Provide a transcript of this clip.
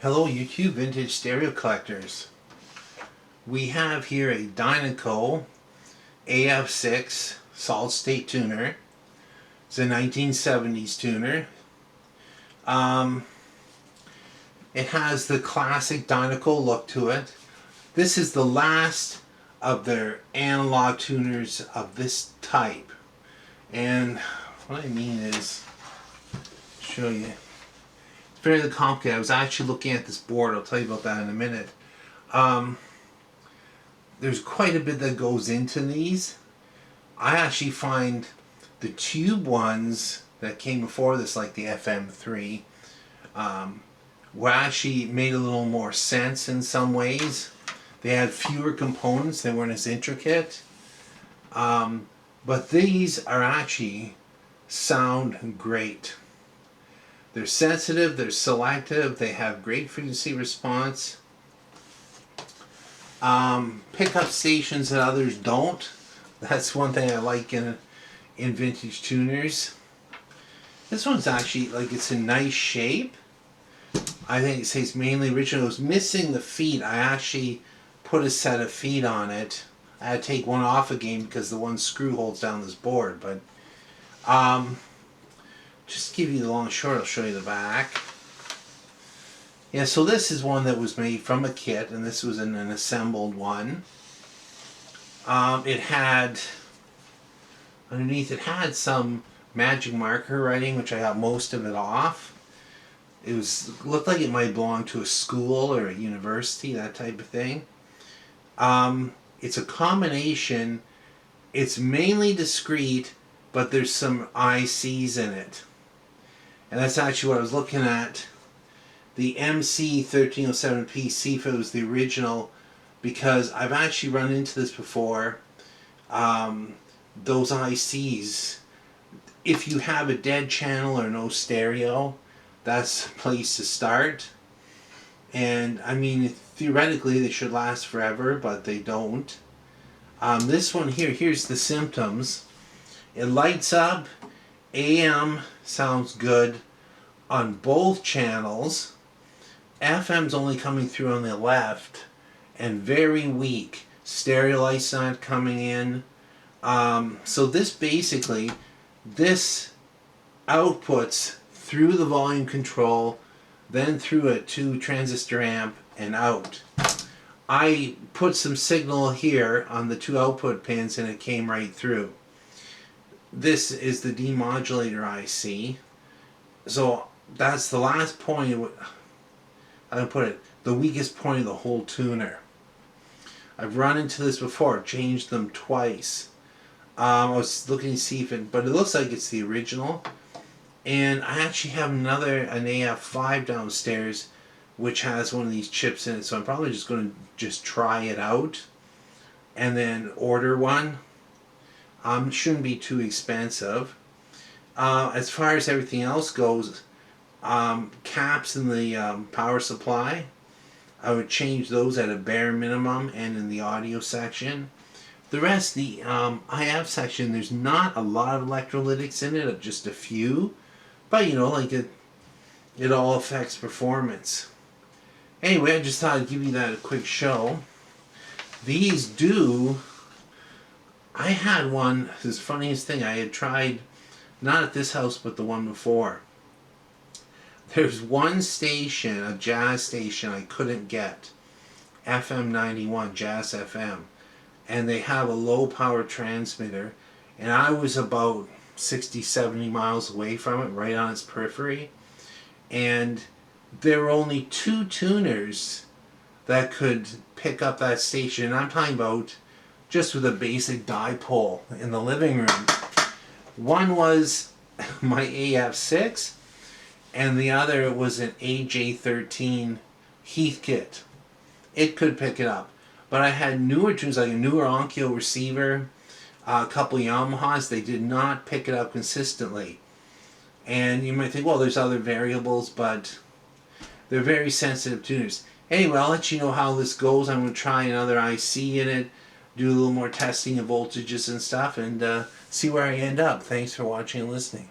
Hello YouTube Vintage Stereo Collectors. We have here a Dynaco AF-6 solid state tuner. It's a 1970s tuner. It has the classic Dynaco look to it. This is the last of their analog tuners of this type. And what I mean is, show you. Fairly complicated. I was actually looking at this board. I'll tell you about that in a minute. There's quite a bit that goes into these. I actually find the tube ones that came before this, like the FM3, were actually made a little more sense in some ways. They had fewer components. They weren't as intricate. But these are actually sound great. They're sensitive, they're selective, they have great frequency response. Pickup stations that others don't. That's one thing I like in vintage tuners. This one's actually, like, it's in nice shape. I think it says mainly original. It was missing the feet. I actually put a set of feet on it. I had to take one off again because the one screw holds down this board. But just give you the long and short, I'll show you the back. Yeah, so this is one that was made from a kit, and this was in an assembled one. It had, underneath it had some magic marker writing, which I got most of it off. It looked like it might belong to a school or a university, that type of thing. It's a combination. It's mainly discrete, but there's some ICs in it. And that's actually what I was looking at. The MC1307P, see if it was the original, because I've actually run into this before. Those ICs, if you have a dead channel or no stereo, that's a place to start. And I mean, theoretically they should last forever, but they don't. This one here, here's the symptoms. It lights up. AM sounds good on both channels. FM's only coming through on the left and very weak. Stereo light's not coming in. So this basically, this outputs through the volume control, then through a 2 transistor amp and out. I put some signal here on the 2 output pins and it came right through. This is the demodulator IC. So that's the last point, I put it, the weakest point of the whole tuner. I've run into this before, changed them twice. I was looking to see if it, but it looks like it's the original. And I actually have an AF5 downstairs, which has one of these chips in it. So I'm probably just going to try it out and then order one. Shouldn't be too expensive. As far as everything else goes, caps in the power supply, I would change those at a bare minimum, and in the audio section. The rest, the IF section, there's not a lot of electrolytics in it, just a few, but you know, like it all affects performance. Anyway, I just thought I'd give you that a quick show. These do. I had one, this funniest thing, I had tried, not at this house, but the one before. There's one station, a jazz station, I couldn't get. FM 91, Jazz FM. And they have a low power transmitter. And I was about 60, 70 miles away from it, right on its periphery. And there were only 2 tuners that could pick up that station. And I'm talking about just with a basic dipole in the living room. One was my AF-6, and the other was an AJ13 Heathkit. It could pick it up. But I had newer tunes, like a newer Onkyo receiver, a couple Yamahas. They did not pick it up consistently. And you might think, well, there's other variables, but they're very sensitive tuners. Anyway, I'll let you know how this goes. I'm going to try another IC in it, do a little more testing of voltages and stuff, and see where I end up. Thanks for watching and listening.